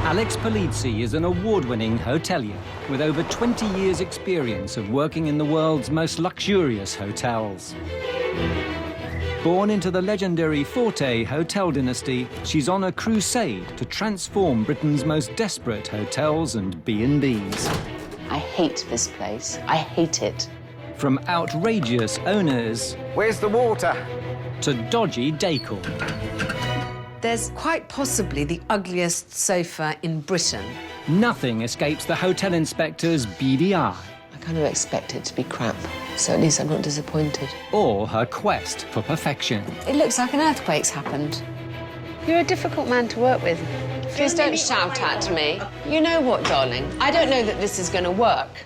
Alex Polizzi is an award-winning hotelier with over 20 years' experience of working in the world's most luxurious hotels. Born into the legendary Forte hotel dynasty, she's on a crusade to transform Britain's most desperate hotels and B&Bs. I hate this place. I hate it. From outrageous owners... Where's the water? ...to dodgy decor. There's quite possibly the ugliest sofa in Britain. Nothing escapes the hotel inspector's beady eye. I kind of expect it to be crap, so at least I'm not disappointed. Or her quest for perfection. It looks like an earthquake's happened. You're a difficult man to work with. Please don't shout at me. You know what, darling? I don't know that this is going to work.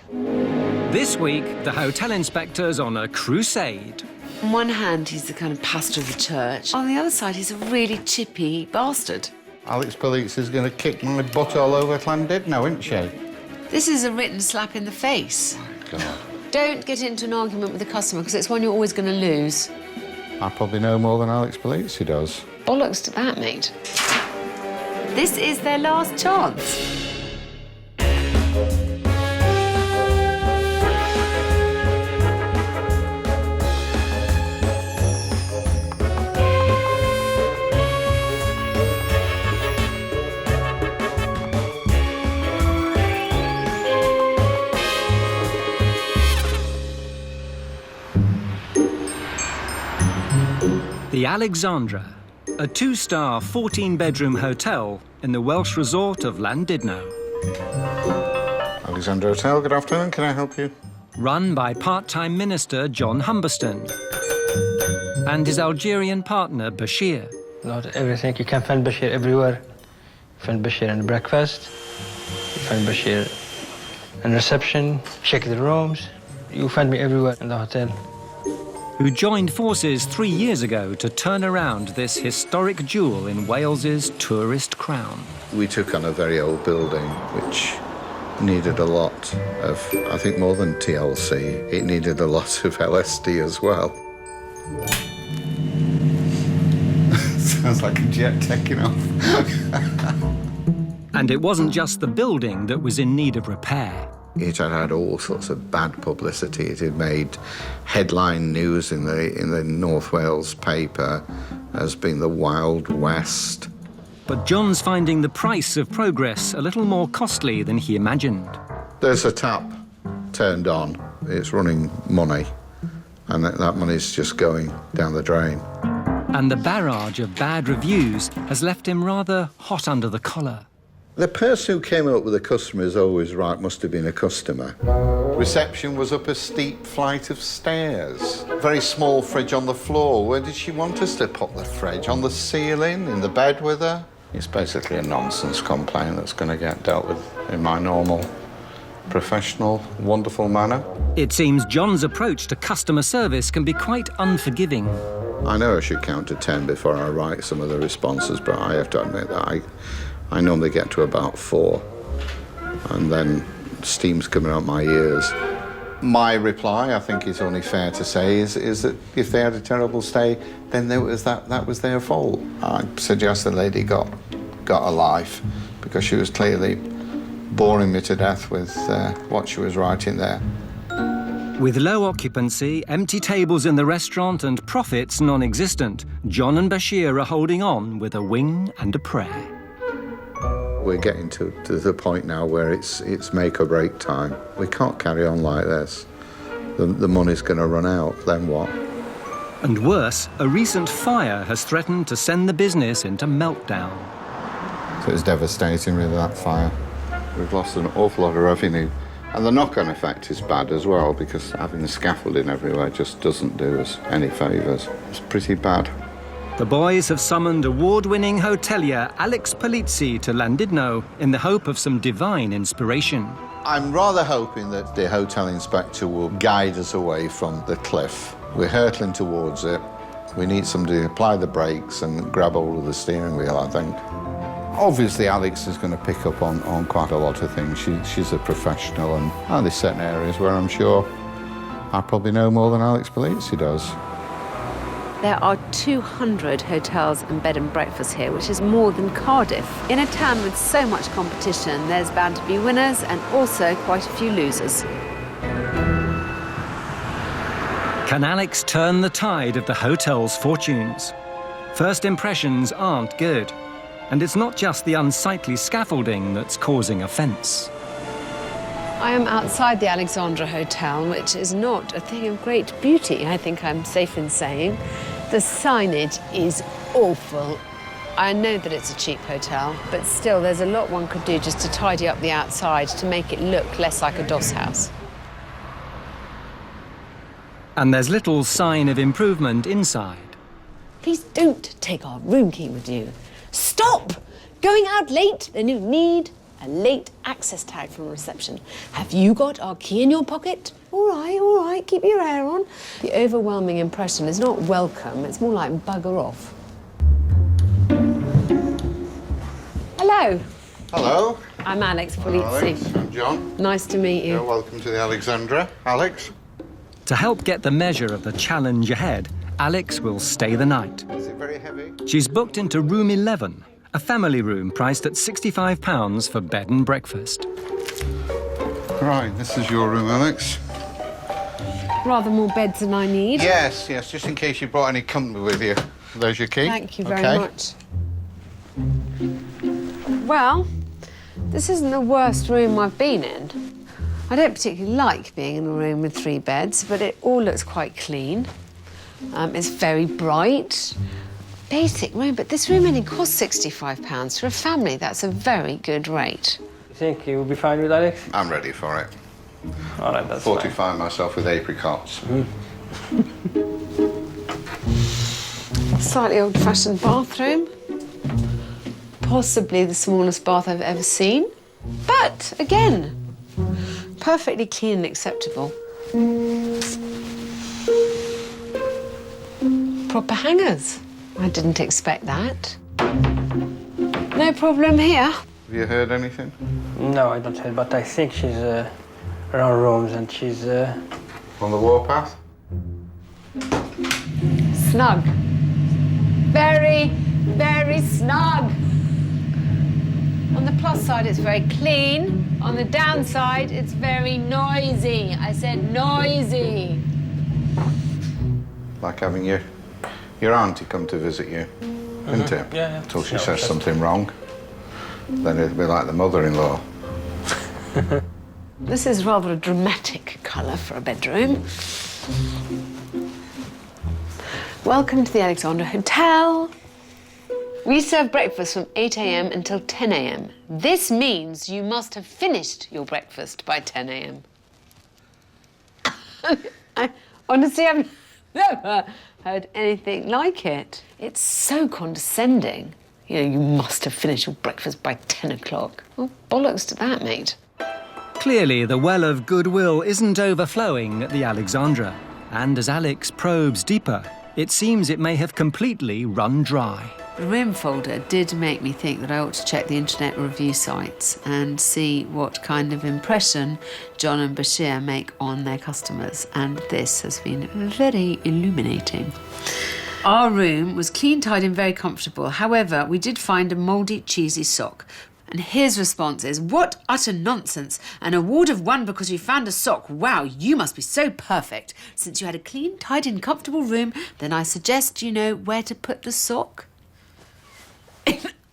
This week, the hotel inspector's on a crusade. On one hand, he's the kind of pastor of the church. On the other side, he's a really chippy bastard. Alex Polizzi's going to kick my butt all over Llandudno, isn't she? This is a written slap in the face. Oh, God. Don't get into an argument with the customer, because it's one you're always going to lose. I probably know more than Alex Polizzi does. Bollocks to that, mate. This is their last chance. The Alexandra, a two-star, 14-bedroom hotel in the Welsh resort of Llandudno. Alexandra Hotel, good afternoon. Can I help you? Run by part-time minister John Humberston and his Algerian partner Bashir. Not everything. You can find Bashir everywhere. You find Bashir in breakfast. You find Bashir in reception. Check the rooms. You find me everywhere in the hotel. Who joined forces 3 years ago to turn around this historic jewel in Wales's tourist crown. We took on a very old building which needed a lot of, I think more than TLC, it needed a lot of LSD as well. Sounds like a jet taking off. And it wasn't just the building that was in need of repair. It had had all sorts of bad publicity. It had made headline news in the North Wales paper as being the Wild West. But John's finding the price of progress a little more costly than he imagined. There's a tap turned on. It's running money, and that money's just going down the drain. And the barrage of bad reviews has left him rather hot under the collar. The person who came up with the customer is always right, must have been a customer. Reception was up a steep flight of stairs. Very small fridge on the floor. Where did she want us to put the fridge? On the ceiling, in the bed with her? It's basically a nonsense complaint that's going to get dealt with in my normal, professional, wonderful manner. It seems John's approach to customer service can be quite unforgiving. I know I should count to 10 before I write some of the responses, but I have to admit that I normally get to about 4, and then steam's coming out my ears. My reply, I think it's only fair to say, is that if they had a terrible stay, then that was their fault. I suggest the lady got a life, because she was clearly boring me to death with what she was writing there. With low occupancy, empty tables in the restaurant and profits non-existent, John and Bashir are holding on with a wing and a prayer. We're getting to the point now where it's make or break time. We can't carry on like this. The money's going to run out, then what? And worse, a recent fire has threatened to send the business into meltdown. So it's devastating with that fire. We've lost an awful lot of revenue. And the knock-on effect is bad as well, because having the scaffolding everywhere just doesn't do us any favours. It's pretty bad. The boys have summoned award-winning hotelier Alex Polizzi to Llandudno in the hope of some divine inspiration. I'm rather hoping that the hotel inspector will guide us away from the cliff. We're hurtling towards it. We need somebody to apply the brakes and grab hold of the steering wheel, I think. Obviously, Alex is going to pick up on quite a lot of things. She's a professional, and there's certain areas where I'm sure I probably know more than Alex Polizzi does. There are 200 hotels and bed and breakfasts here, which is more than Cardiff. In a town with so much competition, there's bound to be winners and also quite a few losers. Can Alex turn the tide of the hotel's fortunes? First impressions aren't good. And it's not just the unsightly scaffolding that's causing offence. I am outside the Alexandra Hotel, which is not a thing of great beauty, I think I'm safe in saying. The signage is awful. I know that it's a cheap hotel, but still there's a lot one could do just to tidy up the outside to make it look less like a doss house. And there's little sign of improvement inside. Please don't take our room key with you. Stop! Going out late, then you need a late access tag from reception. Have you got our key in your pocket? All right, keep your hair on. The overwhelming impression is not welcome, it's more like bugger off. Hello. Hello. I'm Alex Hello, Alex. Polizzi. I'm John. Nice to meet you. Welcome to the Alexandra. Alex. To help get the measure of the challenge ahead, Alex will stay the night. Is it very heavy? She's booked into room 11, a family room priced at £65 for bed and breakfast. Right, this is your room, Alex. Rather more beds than I need. Yes, just in case you brought any company with you. There's your key. Thank you very much. Well, this isn't the worst room I've been in. I don't particularly like being in a room with 3 beds, but it all looks quite clean. It's very bright. Basic room, but this room only costs £65. For a family, that's a very good rate. You think you will be fine with Alex? I'm ready for it. All right, that's Fortify myself with apricots. Slightly old-fashioned bathroom. Possibly the smallest bath I've ever seen. But, again, perfectly clean and acceptable. Proper hangers. I didn't expect that. No problem here. Have you heard anything? No, I don't hear, but I think she's around rooms and she's... On the warpath? Snug. Very, very snug. On the plus side, it's very clean. On the downside, it's very noisy. I said noisy. Like having your auntie come to visit you, isn't it? Yeah. Until she says something wrong. Then it'll be like the mother-in-law. This is rather a dramatic colour for a bedroom. Welcome to the Alexandra Hotel. We serve breakfast from 8 a.m. until 10 a.m. This means you must have finished your breakfast by 10 a.m. Honestly, I've never heard anything like it. It's so condescending. You know, you must have finished your breakfast by 10 o'clock. Well, bollocks to that, mate. Clearly, the well of goodwill isn't overflowing at the Alexandra. And as Alex probes deeper, it seems it may have completely run dry. The room folder did make me think that I ought to check the internet review sites and see what kind of impression John and Bashir make on their customers, and this has been very illuminating. Our room was clean, tidy and very comfortable. However, we did find a mouldy, cheesy sock. And his response is, "What utter nonsense! An award of 1 because you found a sock. Wow, you must be so perfect. Since you had a clean, tidy and comfortable room, then I suggest you know where to put the sock."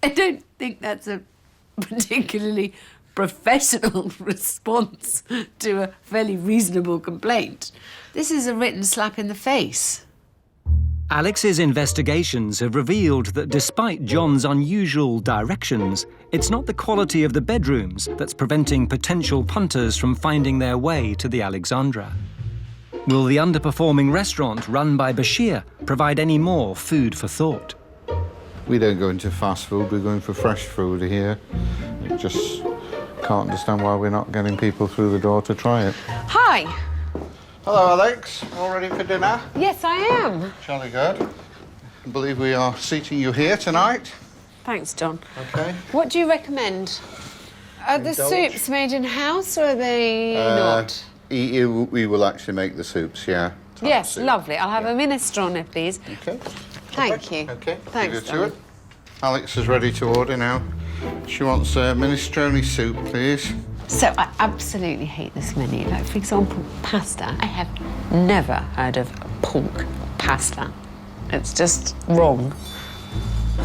I don't think that's a particularly professional response to a fairly reasonable complaint. This is a written slap in the face. Alex's investigations have revealed that despite John's unusual directions, it's not the quality of the bedrooms that's preventing potential punters from finding their way to the Alexandra. Will the underperforming restaurant run by Bashir provide any more food for thought? We don't go into fast food, we're going for fresh food here. Just can't understand why we're not getting people through the door to try it. Hi. Hello, Alex. All ready for dinner? Yes, I am. Jolly good. I believe we are seating you here tonight. Thanks, John. Okay. What do you recommend? Are the Indulge. soups made in-house or are they not? We will actually make the soups, yeah. Yes, soup. lovely. I'll have a minestrone, please. Okay. Thank you. Okay. Thanks, Leave it to darling. it. Alex is ready to order now. She wants minestrone soup, please. So I absolutely hate this menu. Like, for example, pasta. I have never heard of pork pasta. It's just wrong.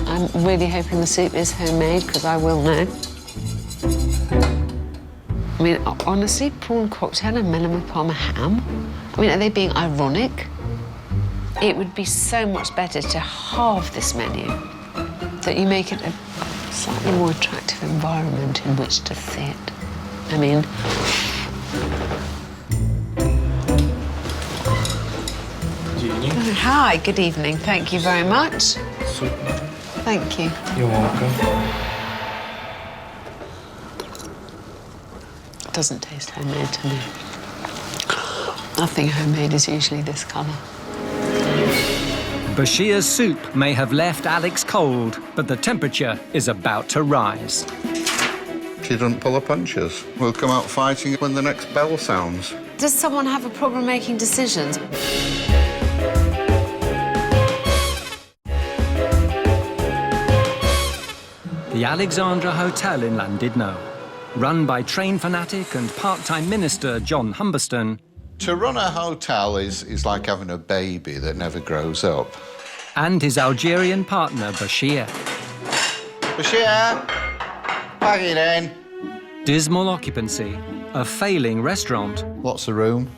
I'm really hoping the soup is homemade, because I will know. I mean, honestly, prawn cocktail and melon with parma ham? I mean, are they being ironic? It would be so much better to halve this menu, that you make it a slightly more attractive environment in which to sit. I mean... Hi, good evening. Thank you very much. Thank you. You're welcome. It doesn't taste homemade to me. Nothing homemade is usually this colour. Bashir's soup may have left Alex cold, but the temperature is about to rise. She doesn't pull her punches. We'll come out fighting when the next bell sounds. Does someone have a problem making decisions? The Alexandra Hotel in Llandudno, run by train fanatic and part-time minister John Humberston, To run a hotel is like having a baby that never grows up. and his Algerian partner Bashir. Bashir, back it in. Dismal occupancy, a failing restaurant, Lots of room,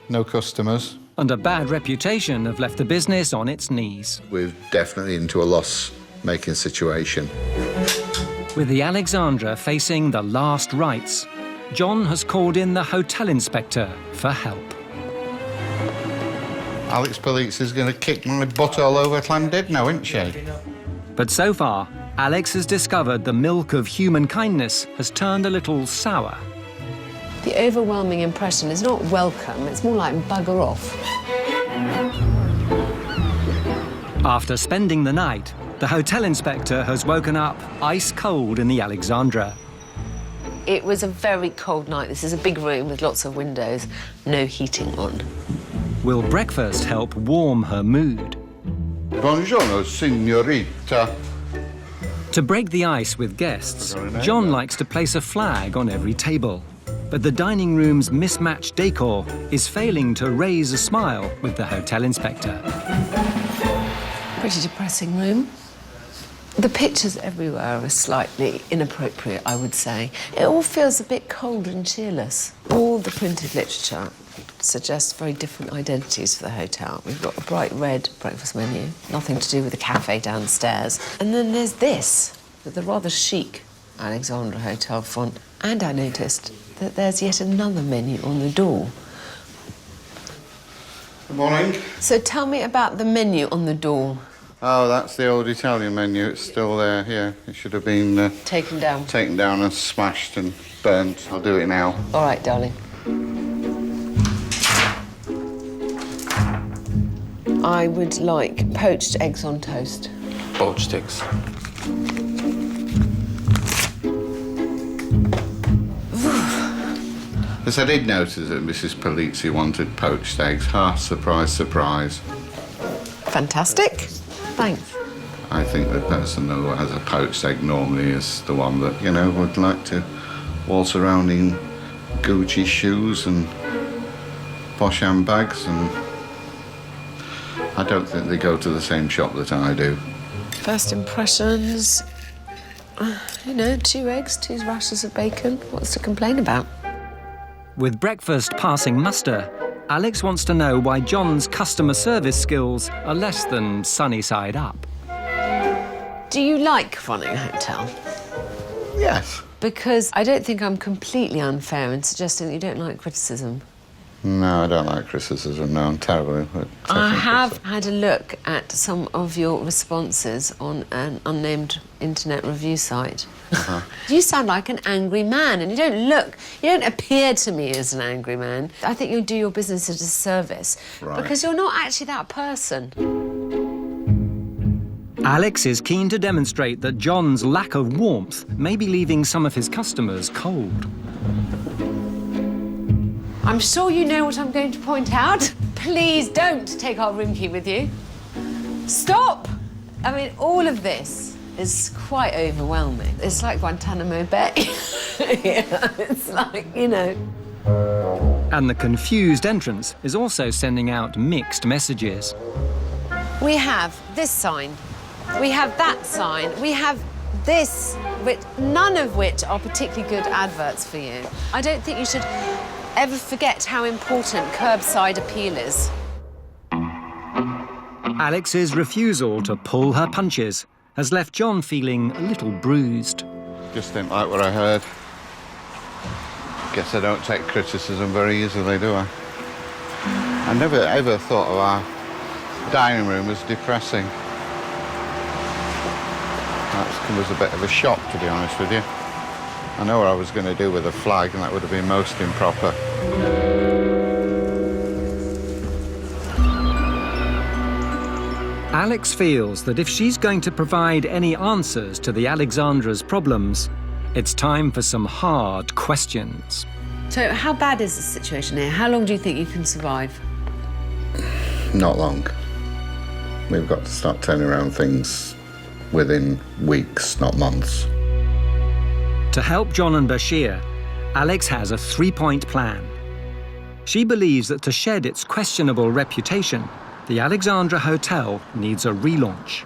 no customers. and a bad reputation have left the business on its knees. We're definitely into a loss-making situation. With the Alexandra facing the last rites, John has called in the hotel inspector for help. Alex Police is going to kick my butt all over Llandudno, isn't she? But so far, Alex has discovered the milk of human kindness has turned a little sour. The overwhelming impression is not welcome, it's more like bugger off. After spending the night, the hotel inspector has woken up ice cold in the Alexandra. It was a very cold night. This is a big room with lots of windows, no heating on. Will breakfast help warm her mood? Buongiorno, signorita. To break the ice with guests, John likes to place a flag on every table. But the dining room's mismatched decor is failing to raise a smile with the hotel inspector. Pretty depressing room. The pictures everywhere are slightly inappropriate, I would say. It all feels a bit cold and cheerless. All the printed literature suggests very different identities for the hotel. We've got a bright red breakfast menu, nothing to do with the cafe downstairs. And then there's this, with the rather chic Alexandra Hotel font. And I noticed that there's yet another menu on the door. Good morning. So tell me about the menu on the door. Oh, that's the old Italian menu. It's still there, yeah. It should have been Taken down. taken down and smashed and burnt. I'll do it now. All right, darling. I would like poached eggs on toast. Poached eggs. Yes, I did notice that Mrs. Polizzi wanted poached eggs. Ah, surprise, surprise. Fantastic. Thanks. I think the person who has a poached egg normally is the one that, you know, would like to waltz around in Gucci shoes and posh handbags, and I don't think they go to the same shop that I do. First impressions, you know, 2 eggs, 2 rashers of bacon. What's to complain about? With breakfast passing muster, Alex wants to know why John's customer service skills are less than sunny side up. Do you like running a hotel? Yes. Because I don't think I'm completely unfair in suggesting that you don't like criticism. No, I don't like criticism. No, I'm terrible at taking I have criticism. had a look at some of your responses on an unnamed internet review site. You sound like an angry man, and you don't appear to me as an angry man. I think you do your business a disservice, Right. because you're not actually that person. Alex is keen to demonstrate that John's lack of warmth may be leaving some of his customers cold. I'm sure you know what I'm going to point out. please don't take our room key with you. Stop! I mean, all of this is quite overwhelming. It's like Guantanamo Bay. Yeah, it's like, you know. And the confused entrance is also sending out mixed messages. We have this sign, we have that sign, we have this, none of which are particularly good adverts for you. I don't think you should ever forget how important curbside appeal is. Alex's refusal to pull her punches has left John feeling a little bruised. Just didn't like what I heard. Guess I don't take criticism very easily, do I? I never ever thought of our dining room as depressing. That's come as a bit of a shock, to be honest with you. I know what I was going to do with a flag, and that would have been most improper. Alex feels that if she's going to provide any answers to the Alexandra's problems, it's time for some hard questions. So how bad is the situation here? How long do you think you can survive? Not long. We've got to start turning around things within weeks, not months. To help John and Bashir, Alex has a three-point plan. She believes that to shed its questionable reputation, the Alexandra Hotel needs a relaunch.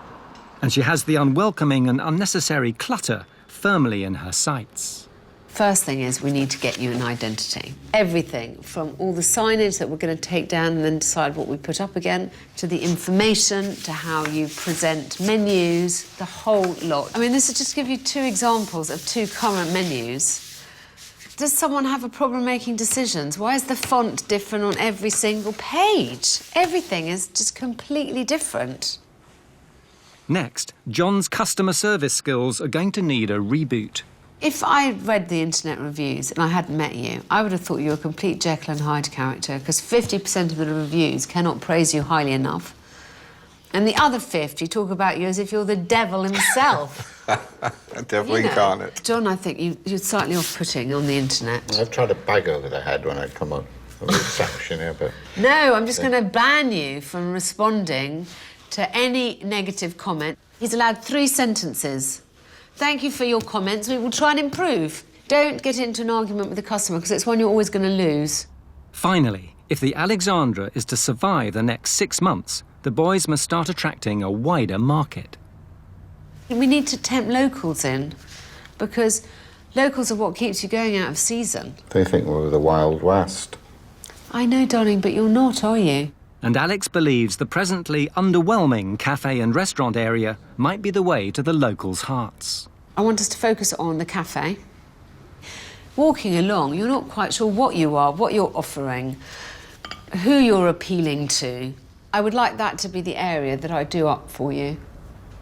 And she has the unwelcoming and unnecessary clutter firmly in her sights. First thing is we need to get you an identity. Everything from all the signage that we're going to take down and then decide what we put up again, to the information, to how you present menus, the whole lot. I mean, this is just to give you two examples of two current menus. Does someone have a problem making decisions? Why is the font different on every single page? Everything is just completely different. Next, John's customer service skills are going to need a reboot. If I read the internet reviews and I hadn't met you, I would have thought you were a complete Jekyll and Hyde character, because 50% of the reviews cannot praise you highly enough. And the other 50 talk about you as if you're the devil himself. Devil incarnate. John, I think you're slightly off-putting on the internet. I've tried a bag over the head when I come on a reception here, but... No, I'm just going to ban you from responding to any negative comment. He's allowed 3 sentences. Thank you for your comments. We will try and improve. Don't get into an argument with the customer, because it's one you're always going to lose. Finally, if the Alexandra is to survive the next 6 months, the boys must start attracting a wider market. We need to tempt locals in, because locals are what keeps you going out of season. They think we're the Wild West. I know, darling, but you're not, are you? And Alex believes the presently underwhelming cafe and restaurant area might be the way to the locals' hearts. I want us to focus on the cafe. Walking along, you're not quite sure what you are, what you're offering, who you're appealing to. I would like that to be the area that I do up for you.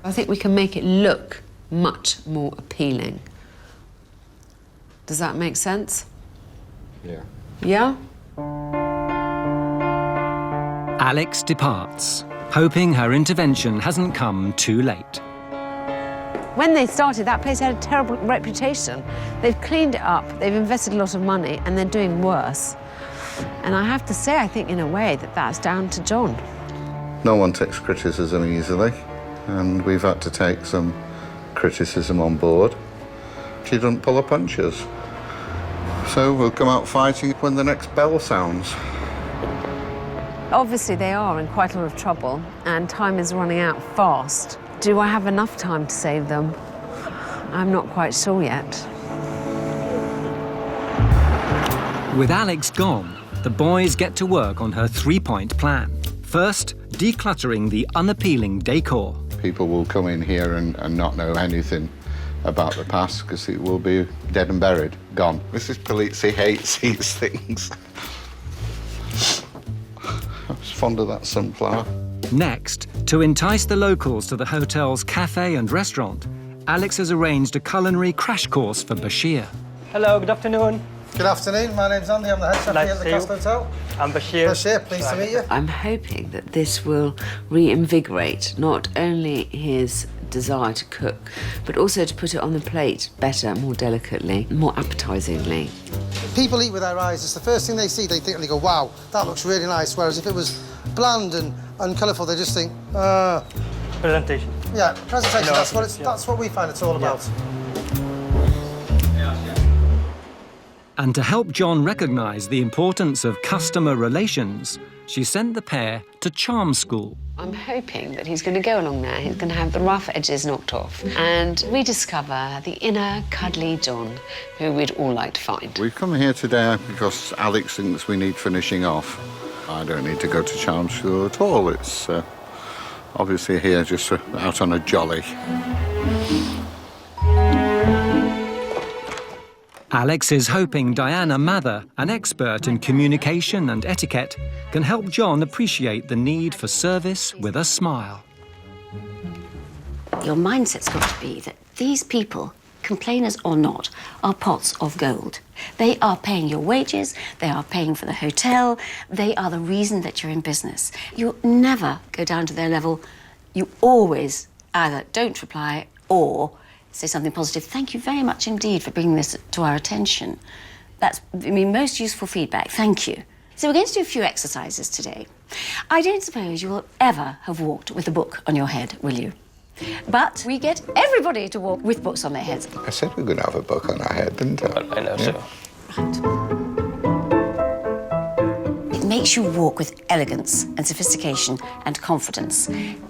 I think we can make it look much more appealing. Does that make sense? Yeah. Yeah? Alex departs, hoping her intervention hasn't come too late. When they started, that place had a terrible reputation. They've cleaned it up, they've invested a lot of money, and they're doing worse. And I have to say, I think in a way that that's down to John. No one takes criticism easily, and we've had to take some criticism on board. She doesn't pull her punches. So we'll come out fighting when the next bell sounds. Obviously, they are in quite a lot of trouble, and time is running out fast. Do I have enough time to save them? I'm not quite sure yet. With Alex gone, the boys get to work on her three-point plan. First, decluttering the unappealing decor. People will come in here and not know anything about the past because it will be dead and buried, gone. Mrs. Polizzi hates these things. I was fond of that sunflower. Next, to entice the locals to the hotel's cafe and restaurant, Alex has arranged a culinary crash course for Bashir. Hello, good afternoon. Good afternoon, my name's Andy, I'm the head chef Nice here at to the see Castle Hotel. I'm Bashir. Bashir, pleased to meet you. I'm hoping that this will reinvigorate not only his desire to cook, but also to put it on the plate better, more delicately, more appetisingly. People eat with their eyes. It's the first thing they see. They think, they go, wow, that looks really nice. Whereas if it was bland and colourful, they just think, Presentation. yeah, presentation, No, that's what we find it's all about. And to help John recognise the importance of customer relations, she sent the pair to charm school. I'm hoping that he's going to go along there, he's going to have the rough edges knocked off, and rediscover the inner, cuddly John, who we'd all like to find. We've come here today because Alex thinks we need finishing off. I don't need to go to charm school at all. It's obviously here just out on a jolly. Alex is hoping Diana Mather, an expert in communication and etiquette, can help John appreciate the need for service with a smile. Your mindset's got to be that these people, complainers or not, are pots of gold. They are paying your wages, they are paying for the hotel, they are the reason that you're in business. You never go down to their level. You always either don't reply or say something positive. Thank you very much indeed for bringing this to our attention. That's, most useful feedback. Thank you. So we're going to do a few exercises today. I don't suppose you will ever have walked with a book on your head, will you? But we get everybody to walk with books on their heads. I said we were going to have a book on our head, didn't I? I know, so. Right. It makes you walk with elegance and sophistication and confidence. Didn't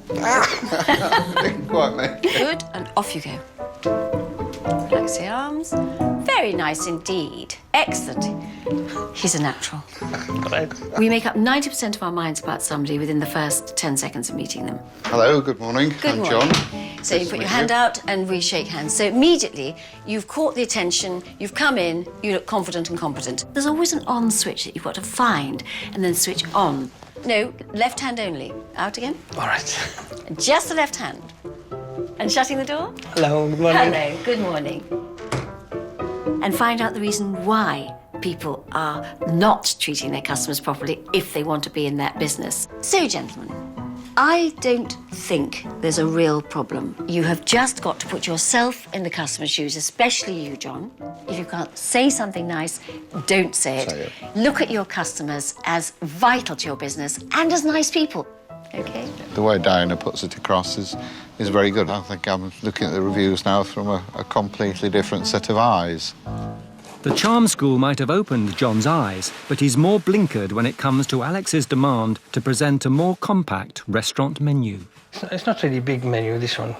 quite make it. Good, and off you go. Relax the arms. Very nice indeed. Excellent. He's a natural. Right. We make up 90% of our minds about somebody within the first 10 seconds of meeting them. Hello, good morning. Good I'm morning. John. So you Nice to put your meet hand you. out and we shake hands. So immediately you've caught the attention, you've come in, you look confident and competent. There's always an on switch that you've got to find and then switch on. No, left hand only. Out again. All right. Just the left hand. And shutting the door. Hello, good morning. Hello, good morning. And find out the reason why people are not treating their customers properly if they want to be in that business. So, gentlemen, I don't think there's a real problem. You have just got to put yourself in the customer's shoes, especially you, John. If you can't say something nice, don't say it. Say it. Look at your customers as vital to your business and as nice people, okay? The way Diana puts it across is very good. I think I'm looking at the reviews now from a completely different set of eyes. The charm school might have opened John's eyes, but he's more blinkered when it comes to Alex's demand to present a more compact restaurant menu. It's not really a big menu, this one.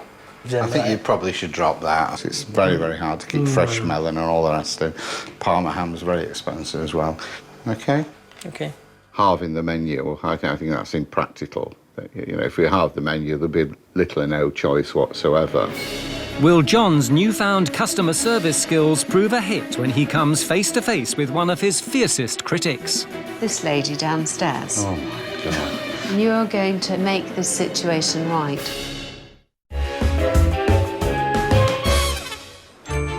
I think you probably should drop that. It's very, very hard to keep fresh melon and all the rest of it. Parma ham's very expensive as well. OK? Okay. Halving the menu, I think that's impractical. You know, if we halve the menu, there'll be little or no choice whatsoever. Will John's newfound customer service skills prove a hit when he comes face to face with one of his fiercest critics? This lady downstairs. Oh, my God. You're going to make this situation right.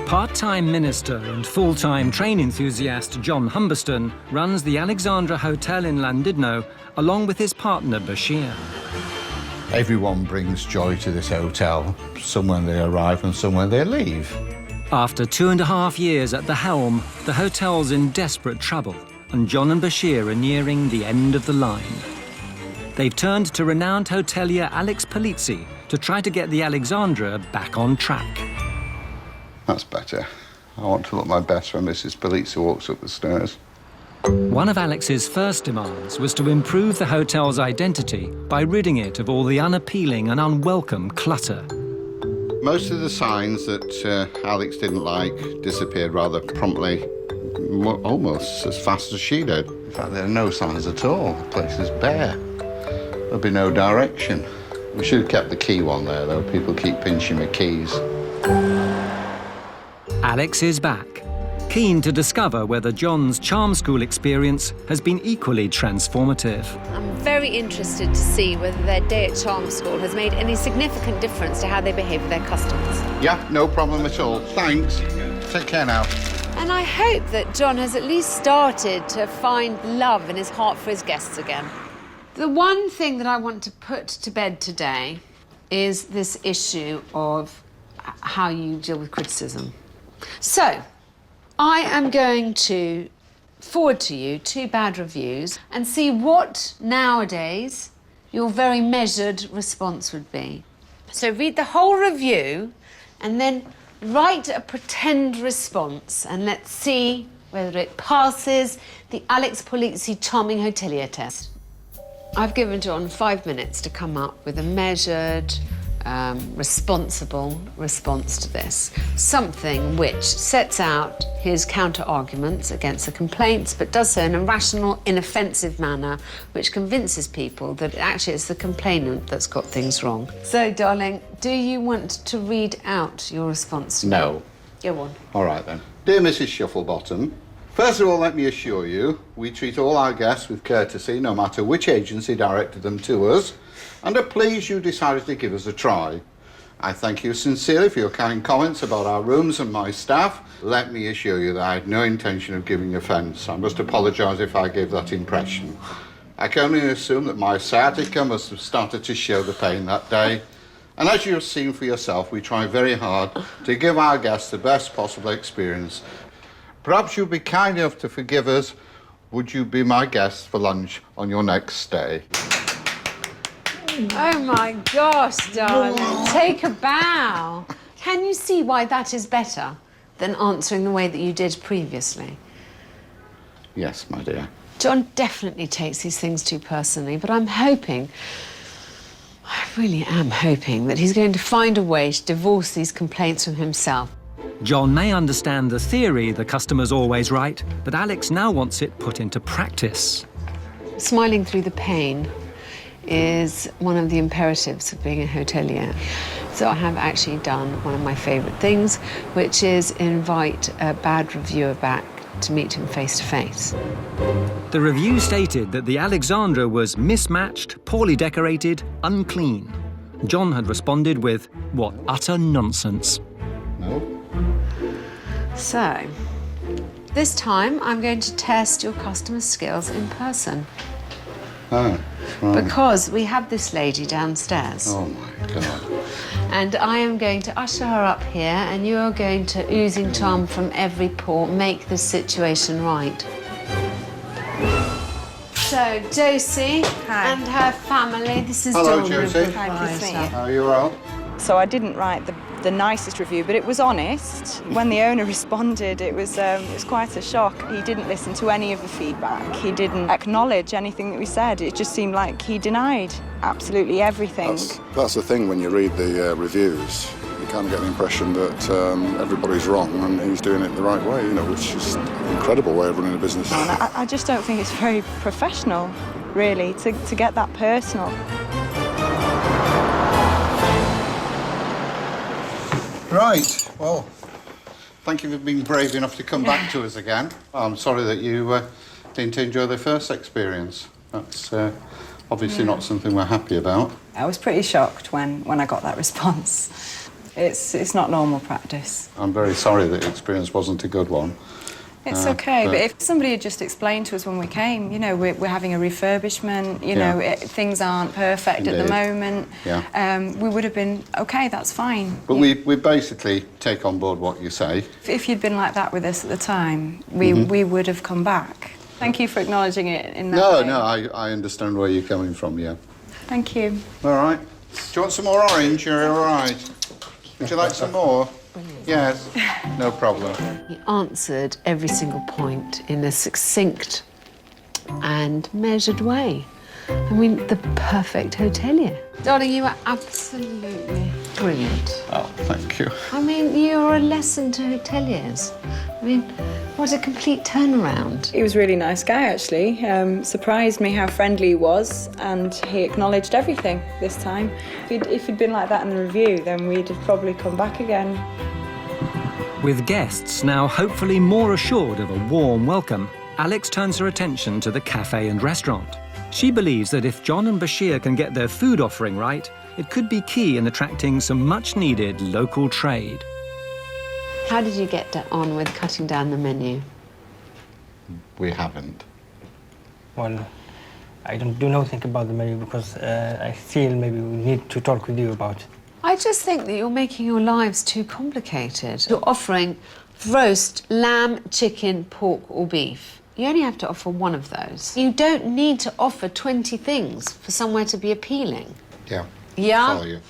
Part-time minister and full-time train enthusiast John Humberston runs the Alexandra Hotel in Llandudno along with his partner Bashir. Everyone brings joy to this hotel, some when they arrive and some when they leave. After 2.5 years at the helm, the hotel's in desperate trouble, and John and Bashir are nearing the end of the line. They've turned to renowned hotelier Alex Polizzi to try to get the Alexandra back on track. That's better. I want to look my best when Mrs. Polizzi walks up the stairs. One of Alex's first demands was to improve the hotel's identity by ridding it of all the unappealing and unwelcome clutter. Most of the signs that Alex didn't like disappeared rather promptly, almost as fast as she did. In fact, there are no signs at all. The place is bare. There'll be no direction. We should have kept the key one there, though. People keep pinching my keys. Alex is back, keen to discover whether John's charm school experience has been equally transformative. I'm very interested to see whether their day at charm school has made any significant difference to how they behave with their customers. Yeah, no problem at all. Thanks. Take care now. And I hope that John has at least started to find love in his heart for his guests again. The one thing that I want to put to bed today is this issue of how you deal with criticism. So, I am going to forward to you 2 bad reviews and see what, nowadays, your very measured response would be. So read the whole review and then write a pretend response and let's see whether it passes the Alex Polizzi Charming Hotelier test. I've given John 5 minutes to come up with a measured, responsible response to this. Something which sets out his counter-arguments against the complaints, but does so in a rational, inoffensive manner, which convinces people that actually it's the complainant that's got things wrong. So, darling, do you want to read out your response to No. me? Go on. All right, then. Dear Mrs. Shufflebottom, first of all, let me assure you, we treat all our guests with courtesy, no matter which agency directed them to us, and are pleased you decided to give us a try. I thank you sincerely for your kind comments about our rooms and my staff. Let me assure you that I had no intention of giving offence. I must apologise if I gave that impression. I can only assume that my sciatica must have started to show the pain that day. And as you have seen for yourself, we try very hard to give our guests the best possible experience. Perhaps you'll be kind enough to forgive us. Would you be my guest for lunch on your next stay? Oh my gosh, darling, take a bow. Can you see why that is better than answering the way that you did previously? Yes, my dear. John definitely takes these things too personally, but I'm hoping, I really am hoping, that he's going to find a way to divorce these complaints from himself. John may understand the theory the customer's always right, but Alex now wants it put into practice. Smiling through the pain is one of the imperatives of being a hotelier. So I have actually done one of my favourite things, which is invite a bad reviewer back to meet him face to face. The review stated that the Alexandra was mismatched, poorly decorated, unclean. John had responded with, what utter nonsense. No? So, this time I'm going to test your customer skills in person. Oh, right. Because we have this lady downstairs. Oh, my God. And I am going to usher her up here and you are going to, oozing charm from every pore, make the situation right. So, Josie and her family, this is Hello, Donna. Josie. Hi, good to see you. Are you well? So I didn't write the nicest review, but it was honest. When the owner responded, it was quite a shock. He didn't listen to any of the feedback. He didn't acknowledge anything that we said. It just seemed like he denied absolutely everything. That's the thing when you read the reviews. You kind of get the impression that everybody's wrong and he's doing it the right way, you know, which is an incredible way of running a business. And I just don't think it's very professional, really, to get that personal. Right, well, thank you for being brave enough to come back to us again. I'm sorry that you didn't enjoy the first experience. That's obviously not something we're happy about. I was pretty shocked when I got that response. It's not normal practice. I'm very sorry that the experience wasn't a good one. It's okay, but if somebody had just explained to us when we came, you know, we're having a refurbishment, you know, things aren't perfect at the moment, we would have been, okay, that's fine. But we basically take on board what you say. If you'd been like that with us at the time, we would have come back. Thank you for acknowledging it in that way. No, I understand where you're coming from, yeah. Thank you. All right. Do you want some more orange? You're all right. Would you like some more? Yes, no problem. He answered every single point in a succinct and measured way. I mean, the perfect hotelier. Darling, you are absolutely brilliant. Oh, thank you. I mean, you're a lesson to hoteliers. I mean, what a complete turnaround. He was a really nice guy, actually. Surprised me how friendly he was, and he acknowledged everything this time. If he'd been like that in the review, then we'd have probably come back again. With guests now hopefully more assured of a warm welcome, Alex turns her attention to the cafe and restaurant. She believes that if John and Bashir can get their food offering right, it could be key in attracting some much-needed local trade. How did you get on with cutting down the menu? We haven't. Well, I don't do nothing about the menu because I feel maybe we need to talk with you about it. I just think that you're making your lives too complicated. You're offering roast lamb, chicken, pork or beef. You only have to offer one of those. You don't need to offer 20 things for somewhere to be appealing. Yeah. Yeah? Follow you.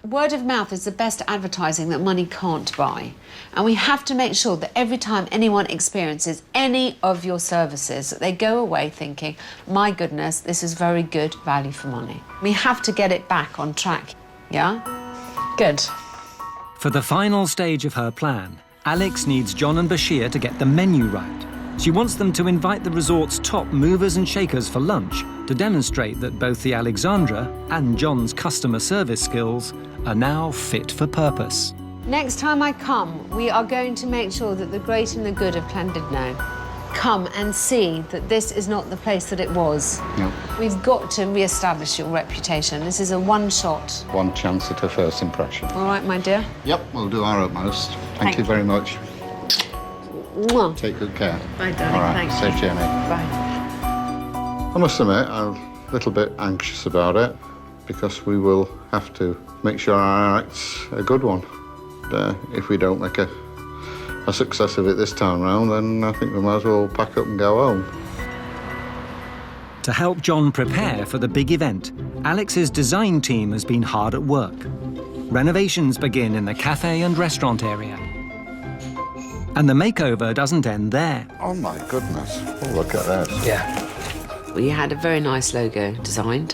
Word of mouth is the best advertising that money can't buy. And we have to make sure that every time anyone experiences any of your services, that they go away thinking, my goodness, this is very good value for money. We have to get it back on track, yeah? Good. For the final stage of her plan, Alex needs John and Bashir to get the menu right. She wants them to invite the resort's top movers and shakers for lunch to demonstrate that both the Alexandra and John's customer service skills are now fit for purpose. Next time I come, we are going to make sure that the great and the good of Llandudno come and see that this is not the place that it was. No. We've got to re-establish your reputation. This is a one-shot. One chance at a first impression. All right, my dear? Yep, we'll do our utmost. Thank you very much. Mwah. Take good care. Bye, darling. All right, Thank safe you. journey. Bye. I must admit, I'm a little bit anxious about it because we will have to make sure our act's a good one. If we don't make a success of it this time round, then I think we might as well pack up and go home. To help John prepare for the big event, Alex's design team has been hard at work. Renovations begin in the cafe and restaurant area. And the makeover doesn't end there. Oh my goodness, oh, look at this. Yeah. We had a very nice logo designed,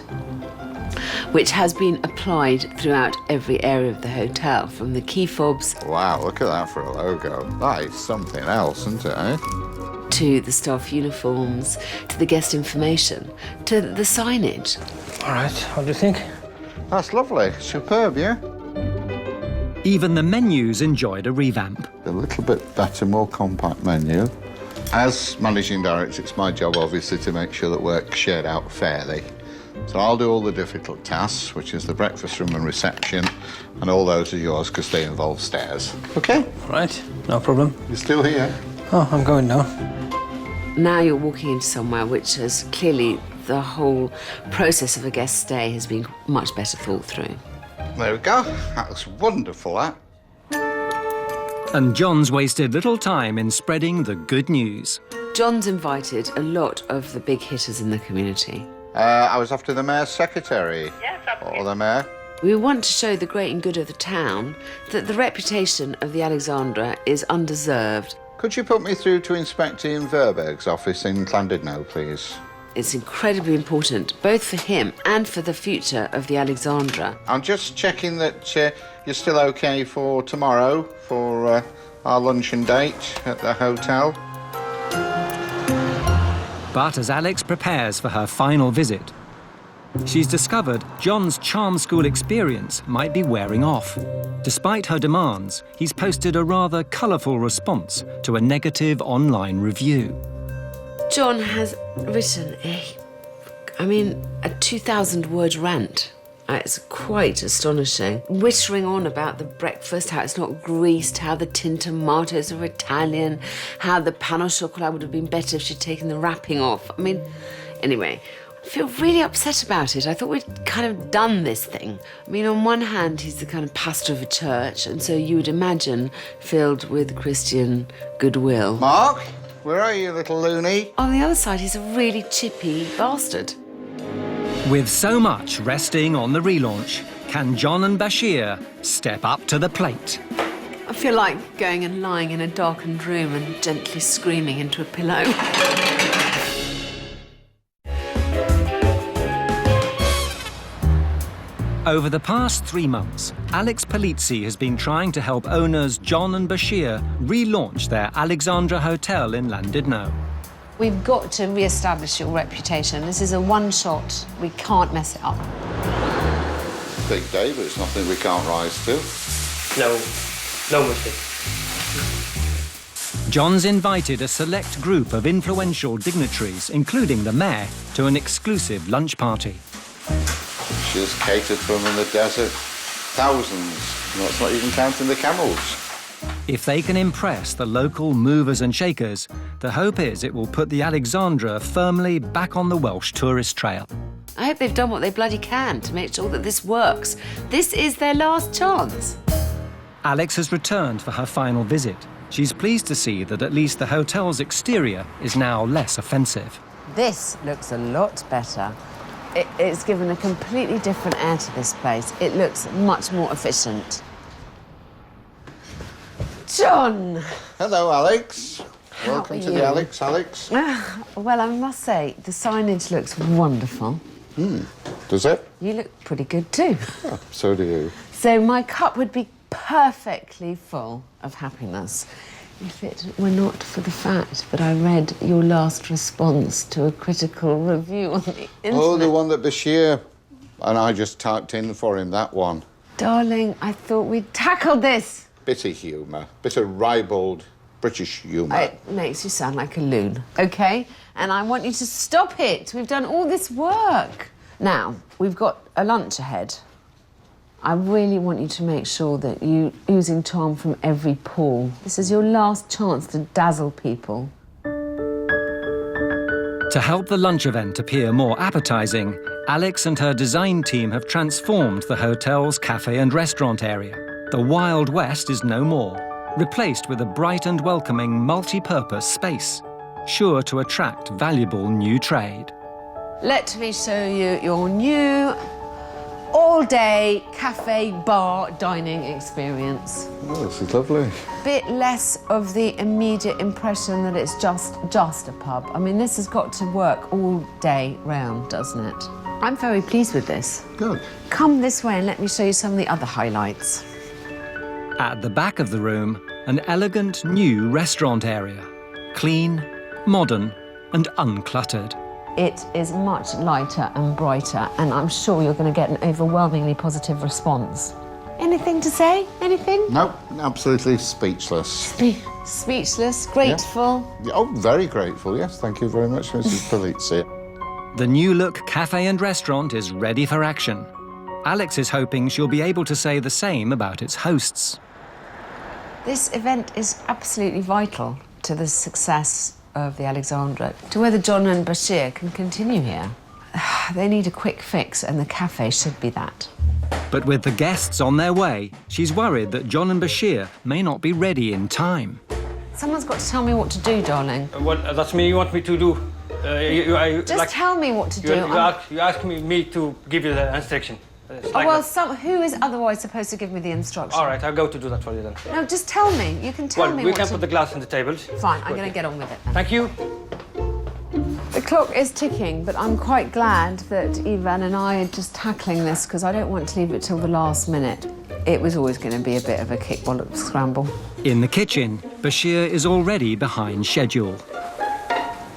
which has been applied throughout every area of the hotel, from the key fobs Wow, look at that for a logo. That is something else, isn't it, eh? to the staff uniforms, to the guest information, to the signage. All right, what do you think? That's lovely, superb, yeah? Even the menus enjoyed a revamp. A little bit better, more compact menu. As managing director, it's my job, obviously, to make sure that work's shared out fairly. So I'll do all the difficult tasks, which is the breakfast room and reception, and all those are yours because they involve stairs. OK? All right, no problem. You're still here? Oh, I'm going now. Now you're walking into somewhere which has clearly, the whole process of a guest stay has been much better thought through. There we go. That looks wonderful, that. And John's wasted little time in spreading the good news. John's invited a lot of the big hitters in the community. I was after the mayor's secretary. Yes, or the mayor. We want to show the great and good of the town that the reputation of the Alexandra is undeserved. Could you put me through to Inspector Ian Verberg's office in Llandudno, please? It's incredibly important, both for him and for the future of the Alexandra. I'm just checking that you're still OK for tomorrow for our luncheon date at the hotel. But as Alex prepares for her final visit, she's discovered John's charm school experience might be wearing off. Despite her demands, he's posted a rather colourful response to a negative online review. John has written a 2,000-word rant. It's quite astonishing. Wittering on about the breakfast, how it's not greased, how the tin tomatoes are Italian, how the pan au chocolat would have been better if she'd taken the wrapping off. Anyway, I feel really upset about it. I thought we'd kind of done this thing. On one hand, he's the kind of pastor of a church, and so you would imagine filled with Christian goodwill. Mark, where are you, little loony? On the other side, he's a really chippy bastard. With so much resting on the relaunch, can John and Bashir step up to the plate? I feel like going and lying in a darkened room and gently screaming into a pillow. Over the past 3 months, Alex Polizzi has been trying to help owners John and Bashir relaunch their Alexandra Hotel in Llandudno. We've got to re-establish your reputation. This is a one-shot. We can't mess it up. Big day, but it's nothing we can't rise to. No mistake. John's invited a select group of influential dignitaries, including the mayor, to an exclusive lunch party. She's catered for them in the desert. Thousands. And that's not even counting the camels. If they can impress the local movers and shakers, the hope is it will put the Alexandra firmly back on the Welsh tourist trail. I hope they've done what they bloody can to make sure that this works. This is their last chance. Alex has returned for her final visit, she's pleased to see that at least the hotel's exterior is now less offensive. This looks a lot better. It's given a completely different air to this place. It looks much more efficient. John! Hello, Alex. Welcome are to you? the Alex. Well, I must say, the signage looks wonderful. Does it? You look pretty good too. Oh, so do you. So my cup would be perfectly full of happiness if it were not for the fact that I read your last response to a critical review on the internet. Oh, the one that Bashir and I just typed in for him, that one. Darling, I thought we'd tackled this. Bit of humour, bit of ribald British humour. It makes you sound like a loon, OK? And I want you to stop it. We've done all this work. Now, we've got a lunch ahead. I really want you to make sure that you're oozing charm from every pore. This is your last chance to dazzle people. To help the lunch event appear more appetising, Alex and her design team have transformed the hotel's cafe and restaurant area. The Wild West is no more, replaced with a bright and welcoming multi-purpose space, sure to attract valuable new trade. Let me show you your new all-day cafe bar dining experience. Oh, this is lovely. Bit less of the immediate impression that it's just a pub. I mean, this has got to work all day round, doesn't it? I'm very pleased with this. Good. Come this way and let me show you some of the other highlights. At the back of the room, an elegant new restaurant area. Clean, modern and uncluttered. It is much lighter and brighter, and I'm sure you're going to get an overwhelmingly positive response. Anything to say? Anything? No, absolutely speechless. Speechless, grateful. Yeah, oh, very grateful, yes. Thank you very much, Mrs. Polizzi. The new-look cafe and restaurant is ready for action. Alex is hoping she'll be able to say the same about its hosts. This event is absolutely vital to the success of the Alexandra, to whether John and Bashir can continue here. They need a quick fix, and the cafe should be that. But with the guests on their way, she's worried that John and Bashir may not be ready in time. Someone's got to tell me what to do, darling. Well, that's me you want me to do. Just tell me what to do. You ask me to give you the instruction. Who is otherwise supposed to give me the instruction? All right, I'll go to do that for you then. No, just tell me. You can tell me we what can to... put the glass on the table. Fine, I'm going to get on with it then. Thank you. The clock is ticking, but I'm quite glad that Ivan and I are just tackling this because I don't want to leave it till the last minute. It was always going to be a bit of a kick-wallop scramble. In the kitchen, Bashir is already behind schedule.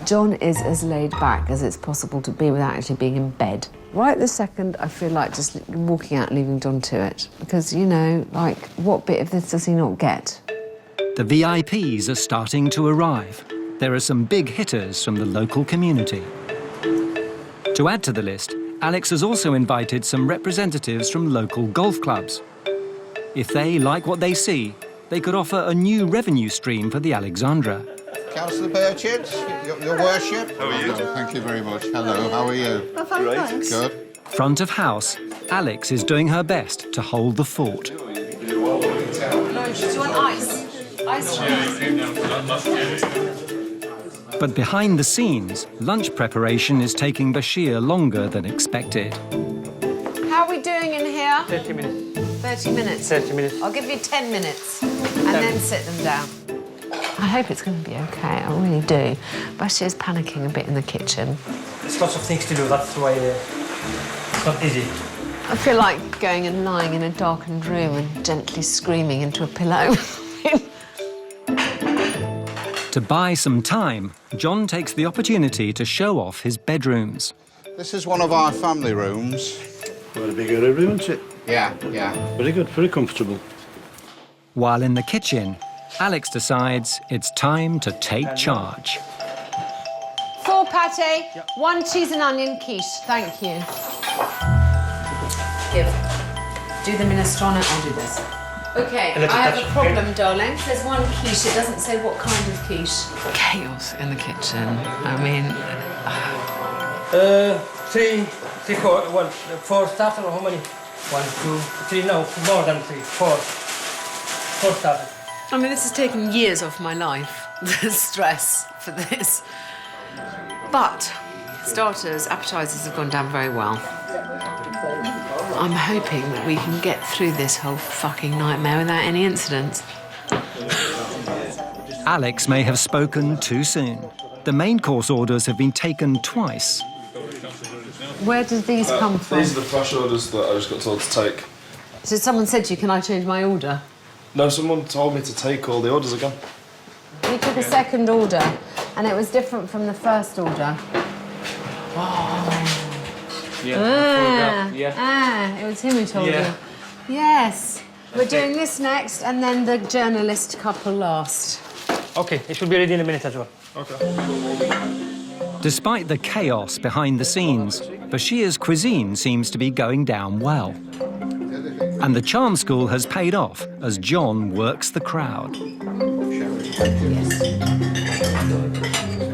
John is as laid back as it's possible to be without actually being in bed. Right this second, I feel like just walking out and leaving John to it. Because, you know, like, what bit of this does he not get? The VIPs are starting to arrive. There are some big hitters from the local community. To add to the list, Alex has also invited some representatives from local golf clubs. If they like what they see, they could offer a new revenue stream for the Alexandra. Councillor Burchett, your worship. How are you? Thank you very much. Hello, how are you? I'm fine, thanks. Good. Front of house, Alex is doing her best to hold the fort. Do you want ice? Ice cream? But behind the scenes, lunch preparation is taking Bashir longer than expected. How are we doing in here? 30 minutes. 30 minutes? 30 minutes. I'll give you 10 minutes and then sit them down. I hope it's going to be OK, I really do. Bashir's panicking a bit in the kitchen. There's lots of things to do, that's why it's not easy. I feel like going and lying in a darkened room and gently screaming into a pillow. To buy some time, John takes the opportunity to show off his bedrooms. This is one of our family rooms. Quite a big area room, isn't it? Yeah. Very good, very comfortable. While in the kitchen, Alex decides it's time to take charge. 4 pate, 1 cheese and onion quiche. Thank you. Give. Do the minestrone, I'll do this. OK, I have a problem, darling. There's 1 quiche, it doesn't say what kind of quiche. Chaos in the kitchen. I mean... 4 starters or how many? 1, 2, 3, no, more than 3, 4. 4 starters. I mean, this has taken years off my life, the stress for this. But starters, appetizers have gone down very well. I'm hoping that we can get through this whole fucking nightmare without any incidents. Alex may have spoken too soon. The main course orders have been taken twice. Where did these come from? These are the fresh orders that I just got told to take. So someone said to you, can I change my order? No, someone told me to take all the orders again. We took a second order, and it was different from the first order. It was him who told you. Yes. We're doing this next, and then the journalist couple last. Okay, it should be ready in a minute as well. Despite the chaos behind the scenes, Bashir's cuisine seems to be going down well. And the charm school has paid off as John works the crowd.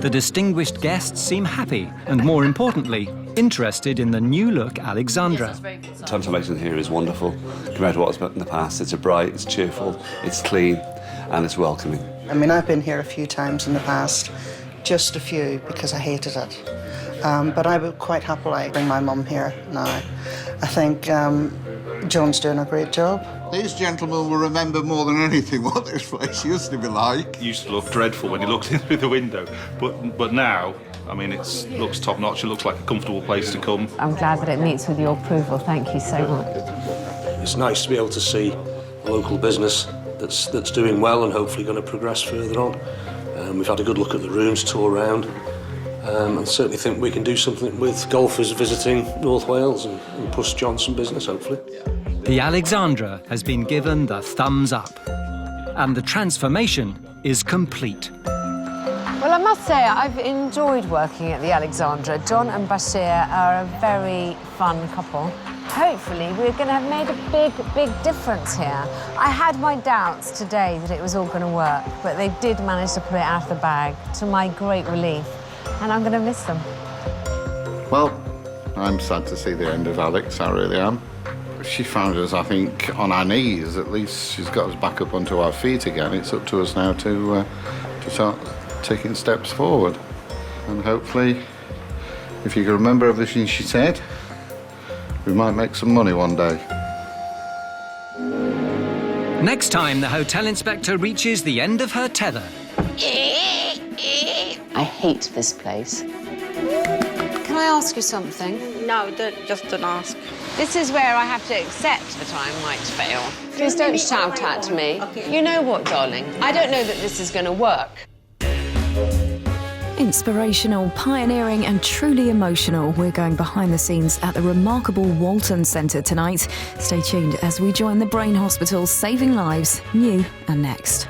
The distinguished guests seem happy and, more importantly, interested in the new-look Alexandra. Tantalising here is wonderful. Compared to what's been in the past, it's bright, it's cheerful, it's clean, and it's welcoming. I mean, I've been here a few times in the past, just a few, because I hated it. But I would quite happily bring my mum here now. I think John's doing a great job. These gentlemen will remember more than anything what this place used to be like. It used to look dreadful when you looked in through the window, but now, I mean, it looks top-notch. It looks like a comfortable place to come. I'm glad that it meets with your approval. Thank you so much. It's nice to be able to see a local business that's doing well and hopefully going to progress further on. We've had a good look at the rooms, tour around, and certainly think we can do something with golfers visiting North Wales and push Johnson business, hopefully. The Alexandra has been given the thumbs up, and the transformation is complete. Well, I must say, I've enjoyed working at the Alexandra. John and Bashir are a very fun couple. Hopefully, we're going to have made a big difference here. I had my doubts today that it was all going to work, but they did manage to pull it out of the bag, to my great relief, and I'm going to miss them. Well, I'm sad to see the end of Alex, I really am. She found us, I think, on our knees. At least she's got us back up onto our feet again. It's up to us now to start taking steps forward. And hopefully, if you can remember everything she said, we might make some money one day. Next time, the hotel inspector reaches the end of her tether. I hate this place. Can I ask you something? No, just don't ask. This is where I have to accept that I might fail. Please don't shout at me. You know what, darling? I don't know that this is going to work. Inspirational, pioneering and truly emotional. We're going behind the scenes at the remarkable Walton Centre tonight. Stay tuned as we join the Brain Hospital saving lives, new and next.